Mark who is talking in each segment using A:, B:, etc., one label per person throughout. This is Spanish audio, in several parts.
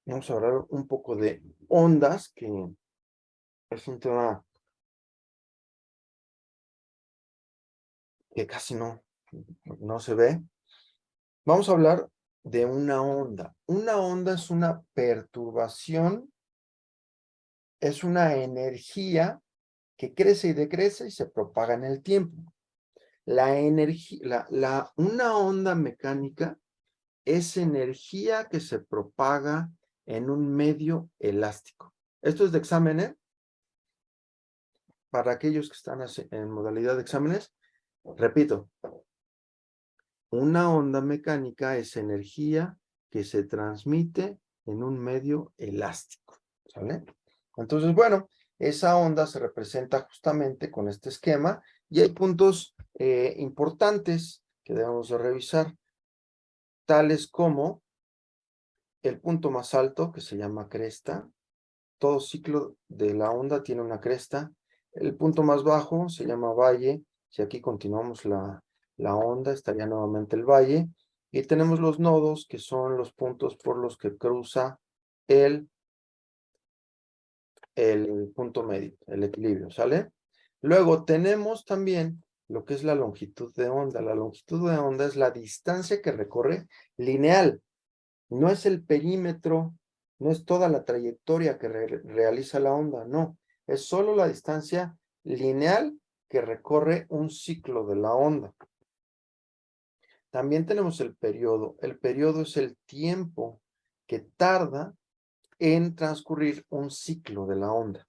A: Vamos a hablar un poco de ondas, que es un tema que casi no se ve. Vamos a hablar de una onda. Una onda es una perturbación, es una energía que crece y decrece y se propaga en el tiempo. La energía, una onda mecánica es energía que se propaga en un medio elástico. Esto es de examen, ¿eh? Para aquellos que están en modalidad de exámenes, repito, una onda mecánica es energía que se transmite en un medio elástico, ¿sale? Entonces, bueno, esa onda se representa justamente con este esquema y hay puntos importantes que debemos de revisar, tales como el punto más alto, que se llama cresta. Todo ciclo de la onda tiene una cresta. El punto más bajo se llama valle. Si aquí continuamos la onda, estaría nuevamente el valle. Y tenemos los nodos, que son los puntos por los que cruza el punto medio, el equilibrio, ¿sale? Luego tenemos también lo que es la longitud de onda. La longitud de onda es la distancia que recorre lineal. No es el perímetro, no es toda la trayectoria que realiza la onda, no. Es solo la distancia lineal que recorre un ciclo de la onda. También tenemos el periodo. El periodo es el tiempo que tarda en transcurrir un ciclo de la onda.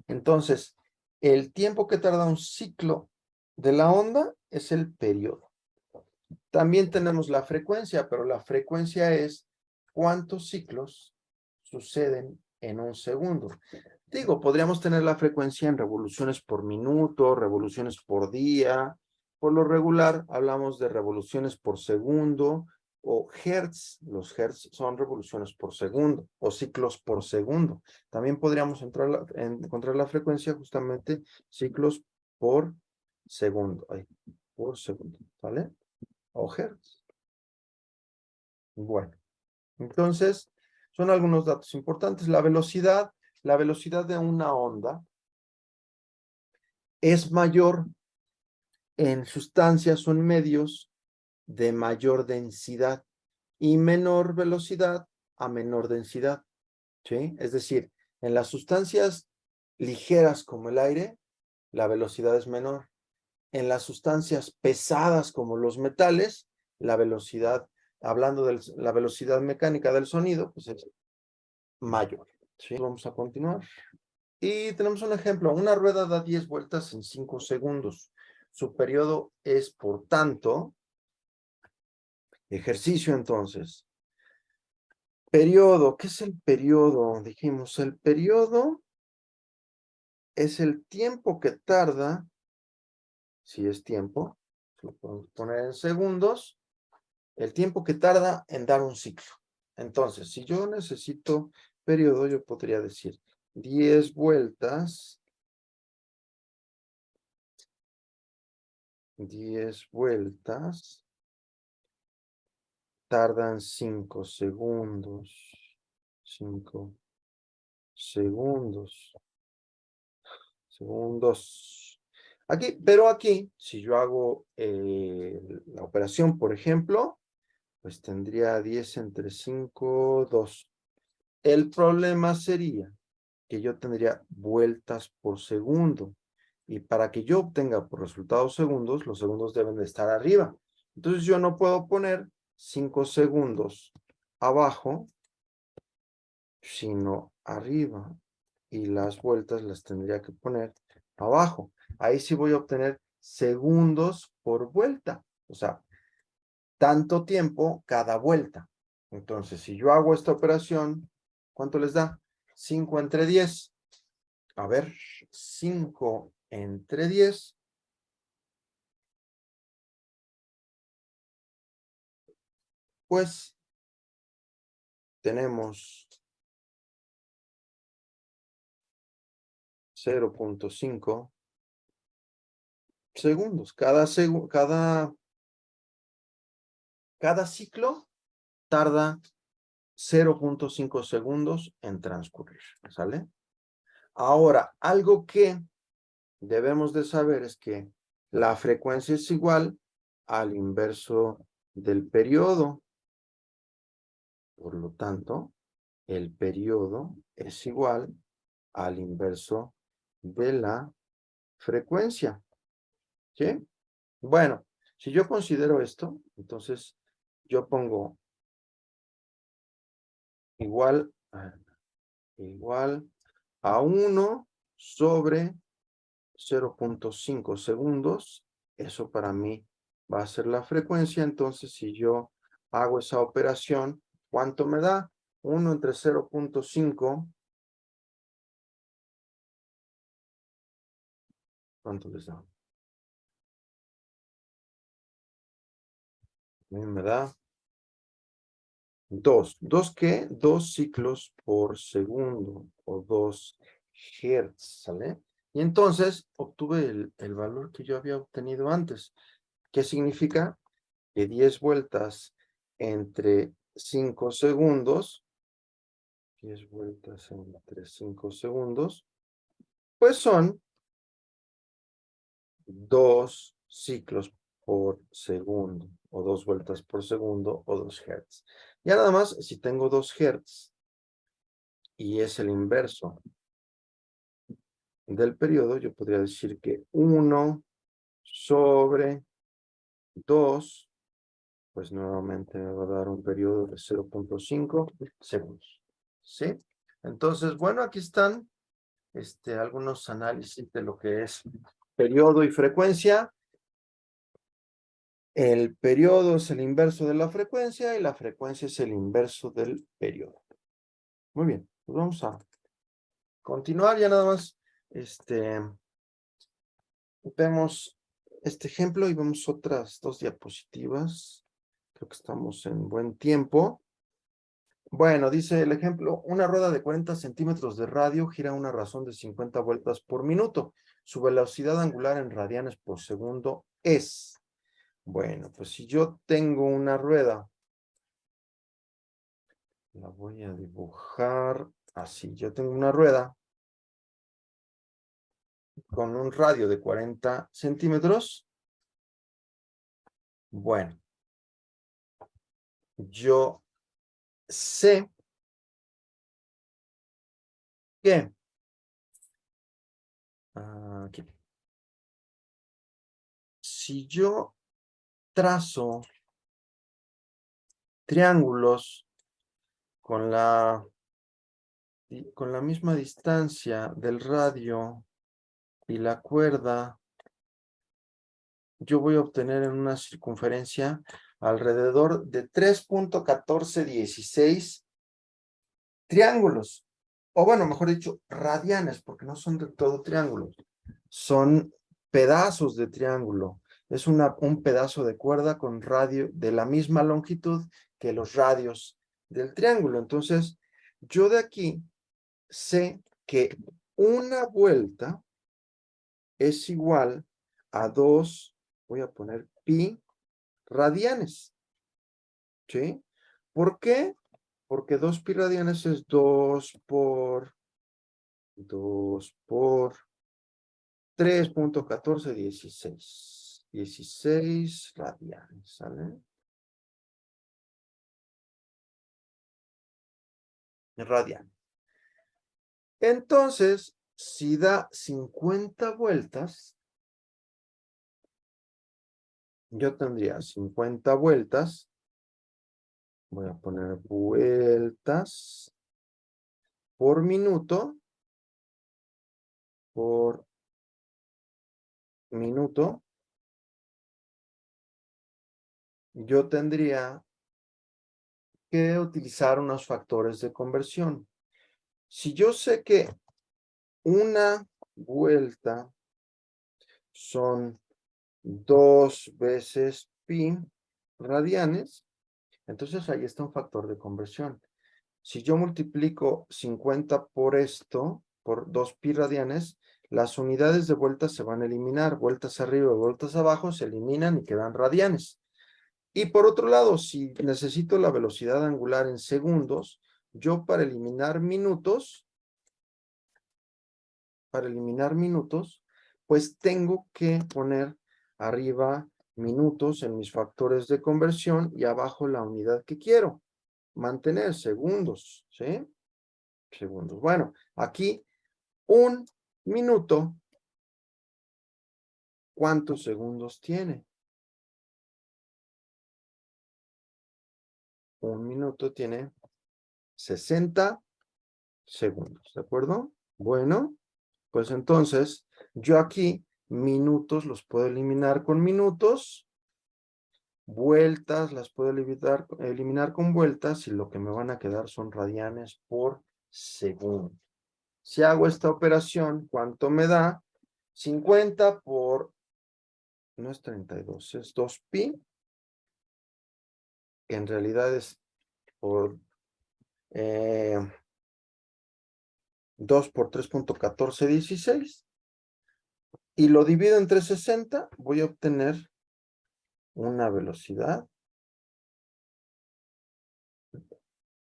A: Entonces, el tiempo que tarda un ciclo de la onda es el periodo. También tenemos la frecuencia, pero la frecuencia es cuántos ciclos suceden en un segundo. Digo, podríamos tener la frecuencia en revoluciones por minuto, revoluciones por día. Por lo regular, hablamos de revoluciones por segundo o hertz. Los hertz son revoluciones por segundo o ciclos por segundo. También podríamos encontrar la frecuencia justamente ciclos por segundo. Por segundo, ¿vale? O hertz. Bueno, entonces son algunos datos importantes. La velocidad de una onda es mayor en sustancias o en medios de mayor densidad y menor velocidad a menor densidad, ¿sí? Es decir, en las sustancias ligeras como el aire, la velocidad es menor. En las sustancias pesadas como los metales, la velocidad, hablando de la velocidad mecánica del sonido, pues es mayor, ¿sí? Vamos a continuar. Y tenemos un ejemplo. Una rueda da 10 vueltas en 5 segundos. Su periodo es, por tanto, ejercicio entonces. Periodo. ¿Qué es el periodo? Dijimos, el periodo es el tiempo que tarda, si es tiempo, lo podemos poner en segundos, el tiempo que tarda en dar un ciclo. Entonces, si yo necesito periodo, yo podría decir 10 vueltas, 10 vueltas, tardan 5 segundos, 5 segundos, segundos. Aquí, pero aquí, si yo hago la operación, por ejemplo, pues tendría 10 entre 5, 2. El problema sería que yo tendría vueltas por segundo. Y para que yo obtenga por resultados segundos, los segundos deben de estar arriba. Entonces yo no puedo poner 5 segundos abajo, sino arriba. Y las vueltas las tendría que poner abajo. Ahí sí voy a obtener segundos por vuelta. O sea, tanto tiempo cada vuelta. Entonces, si yo hago esta operación, ¿cuánto les da? 5 entre 10. A ver, 5 entre 10. Pues tenemos 0.5 segundos. Cada ciclo tarda 0.5 segundos en transcurrir, ¿sale? Ahora, algo que debemos de saber es que la frecuencia es igual al inverso del periodo. Por lo tanto, el periodo es igual al inverso de la frecuencia. ¿Sí? Bueno, si yo considero esto, entonces yo pongo igual a 1 sobre 0.5 segundos. Eso para mí va a ser la frecuencia. Entonces, si yo hago esa operación, ¿cuánto me da? 1 entre 0.5. ¿Cuánto les da? A mí me da 2. ¿2 qué? 2 ciclos por segundo o 2 Hz, ¿sale? Y entonces obtuve el valor que yo había obtenido antes. ¿Qué significa? Que 10 vueltas entre 5 segundos, 10 vueltas entre 5 segundos, pues son 2 ciclos por segundo, o 2 vueltas por segundo, o 2 Hz. Ya nada más, si tengo 2 Hz y es el inverso del periodo, yo podría decir que 1 sobre 2, pues nuevamente me va a dar un periodo de 0.5 segundos. ¿Sí? Entonces, bueno, aquí están algunos análisis de lo que es periodo y frecuencia. El periodo es el inverso de la frecuencia y la frecuencia es el inverso del periodo. Muy bien, pues vamos a continuar ya nada más. Vemos este ejemplo y vemos otras 2 diapositivas. Creo que estamos en buen tiempo. Bueno, dice el ejemplo, una rueda de 40 centímetros de radio gira a una razón de 50 vueltas por minuto. Su velocidad angular en radianes por segundo es. Bueno, pues si yo tengo una rueda, la voy a dibujar así. Yo tengo una rueda con un radio de 40 centímetros. Bueno, yo sé que aquí, si yo trazo triángulos con la misma distancia del radio y la cuerda, yo voy a obtener en una circunferencia alrededor de 3.1416 triángulos. O bueno, mejor dicho, radianes, porque no son de todo triángulos. Son pedazos de triángulo. Es un pedazo de cuerda con radio de la misma longitud que los radios del triángulo. Entonces, yo de aquí sé que una vuelta es igual a 2, voy a poner pi radianes. ¿Sí? ¿Por qué? Porque 2 pi radianes es 2 por 3.1416. 16 radianes, ¿sale? Radianes. Entonces, si da 50 vueltas, yo tendría 50 vueltas. Voy a poner vueltas por minuto. Por minuto. Yo tendría que utilizar unos factores de conversión. Si yo sé que una vuelta son 2 veces pi radianes, entonces ahí está un factor de conversión. Si yo multiplico 50 por esto, por 2 pi radianes, las unidades de vueltas se van a eliminar. Vueltas arriba y vueltas abajo se eliminan y quedan radianes. Y por otro lado, si necesito la velocidad angular en segundos, yo para eliminar minutos, pues tengo que poner arriba minutos en mis factores de conversión y abajo la unidad que quiero mantener, segundos, ¿sí? Segundos. Bueno, aquí un minuto, ¿cuántos segundos tiene? Un minuto tiene 60 segundos, ¿de acuerdo? Bueno, pues entonces yo aquí minutos los puedo eliminar con minutos, vueltas las puedo eliminar con vueltas y lo que me van a quedar son radianes por segundo. Si hago esta operación, ¿cuánto me da? 50 por, no es 32, es 2pi, que en realidad es por 2 por 3.1416, y lo divido entre 60, voy a obtener una velocidad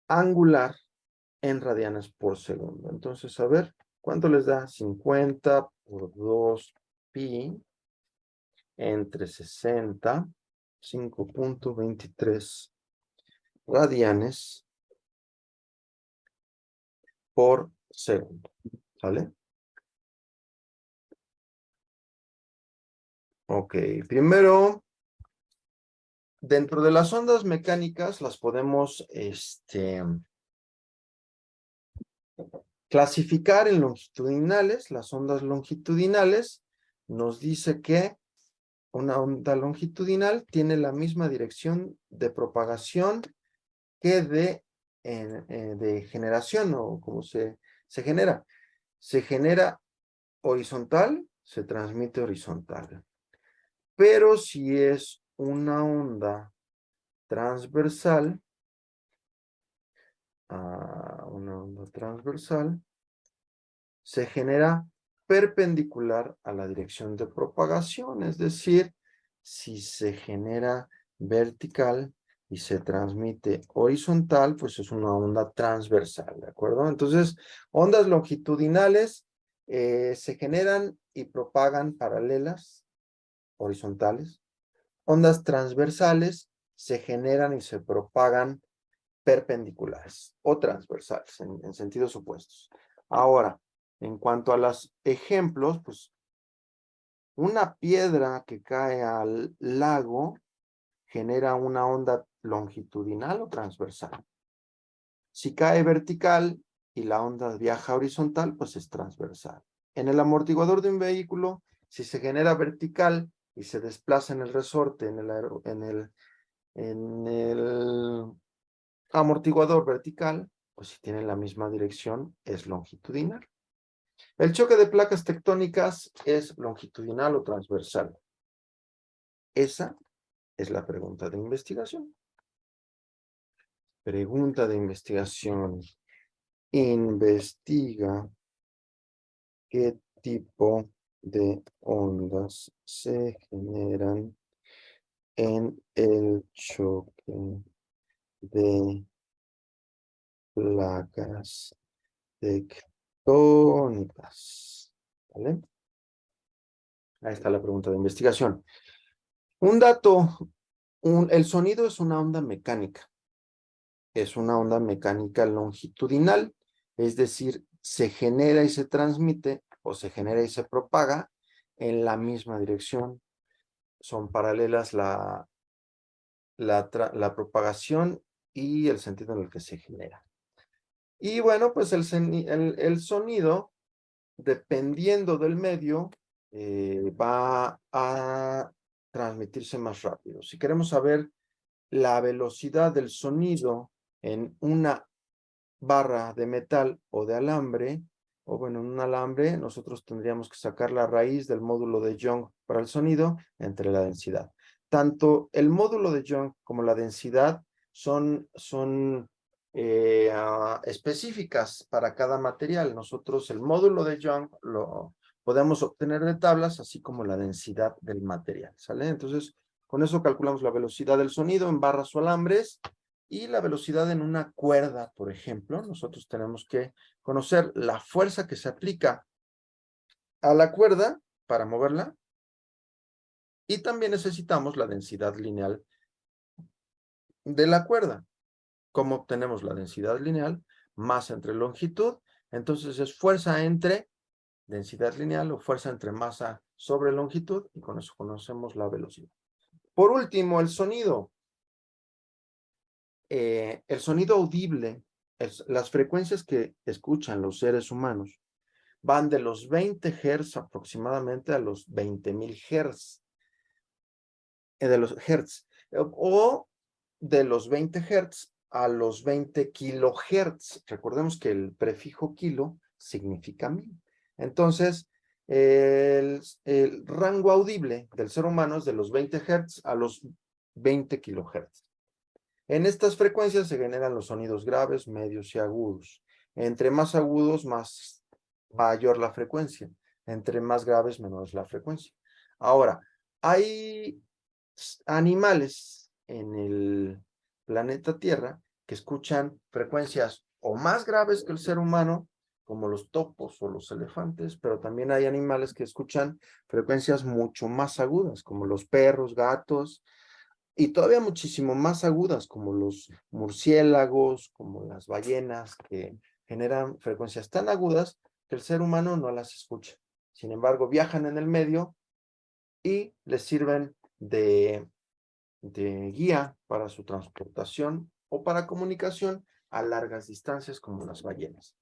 A: angular en radianes por segundo. Entonces, a ver, ¿cuánto les da? 50 por 2pi entre 60, 5.23 radianes por segundo. ¿Sale? Ok, primero, dentro de las ondas mecánicas las podemos clasificar en longitudinales. Las ondas longitudinales nos dice que una onda longitudinal tiene la misma dirección de propagación que de generación, o como se genera. Se genera horizontal, se transmite horizontal. Pero si es una onda transversal, se genera perpendicular a la dirección de propagación, es decir, si se genera vertical y se transmite horizontal, pues es una onda transversal, ¿de acuerdo? Entonces, ondas longitudinales se generan y propagan paralelas, horizontales. Ondas transversales se generan y se propagan perpendiculares o transversales, en sentidos opuestos. Ahora, en cuanto a los ejemplos, pues una piedra que cae al lago genera una onda longitudinal o transversal. Si cae vertical y la onda viaja horizontal, pues es transversal. En el amortiguador de un vehículo, si se genera vertical y se desplaza en el resorte, en el amortiguador vertical, pues si tienen la misma dirección, es longitudinal. El choque de placas tectónicas es longitudinal o transversal. Esa es la pregunta de investigación. Pregunta de investigación. Investiga qué tipo de ondas se generan en el choque de placas tectónicas. ¿Vale? Ahí está la pregunta de investigación. Un dato, el sonido es una onda mecánica. Es una onda mecánica longitudinal, es decir, se genera y se transmite, o se genera y se propaga en la misma dirección. Son paralelas la propagación y el sentido en el que se genera. Y bueno, pues el sonido, dependiendo del medio, va a transmitirse más rápido. Si queremos saber la velocidad del sonido en una barra de metal o de alambre, o bueno, en un alambre, nosotros tendríamos que sacar la raíz del módulo de Young para el sonido entre la densidad. Tanto el módulo de Young como la densidad son específicas para cada material. Nosotros el módulo de Young lo podemos obtener de tablas, así como la densidad del material, ¿sale? Entonces, Con eso calculamos la velocidad del sonido en barras o alambres y la velocidad en una cuerda, por ejemplo. Nosotros tenemos que conocer la fuerza que se aplica a la cuerda para moverla y también necesitamos la densidad lineal de la cuerda. ¿Cómo obtenemos la densidad lineal? Masa entre longitud. Entonces es fuerza entre densidad lineal o fuerza entre masa sobre longitud y con eso conocemos la velocidad. Por último, el sonido. El sonido audible, las frecuencias que escuchan los seres humanos van de los 20 Hz aproximadamente a los 20.000 Hz. De los Hertz. O de los 20 Hz a los 20 kilohertz. Recordemos que el prefijo kilo significa 1000. Entonces, el rango audible del ser humano es de los 20 Hz a los 20 kilohertz. En estas frecuencias se generan los sonidos graves, medios y agudos. Entre más agudos, más mayor la frecuencia. Entre más graves, menor es la frecuencia. Ahora, hay animales en el planeta Tierra que escuchan frecuencias o más graves que el ser humano, como los topos o los elefantes, pero también hay animales que escuchan frecuencias mucho más agudas, como los perros, gatos, y todavía muchísimo más agudas, como los murciélagos, como las ballenas, que generan frecuencias tan agudas que el ser humano no las escucha. Sin embargo, viajan en el medio y les sirven de guía para su transportación o para comunicación a largas distancias, como las ballenas.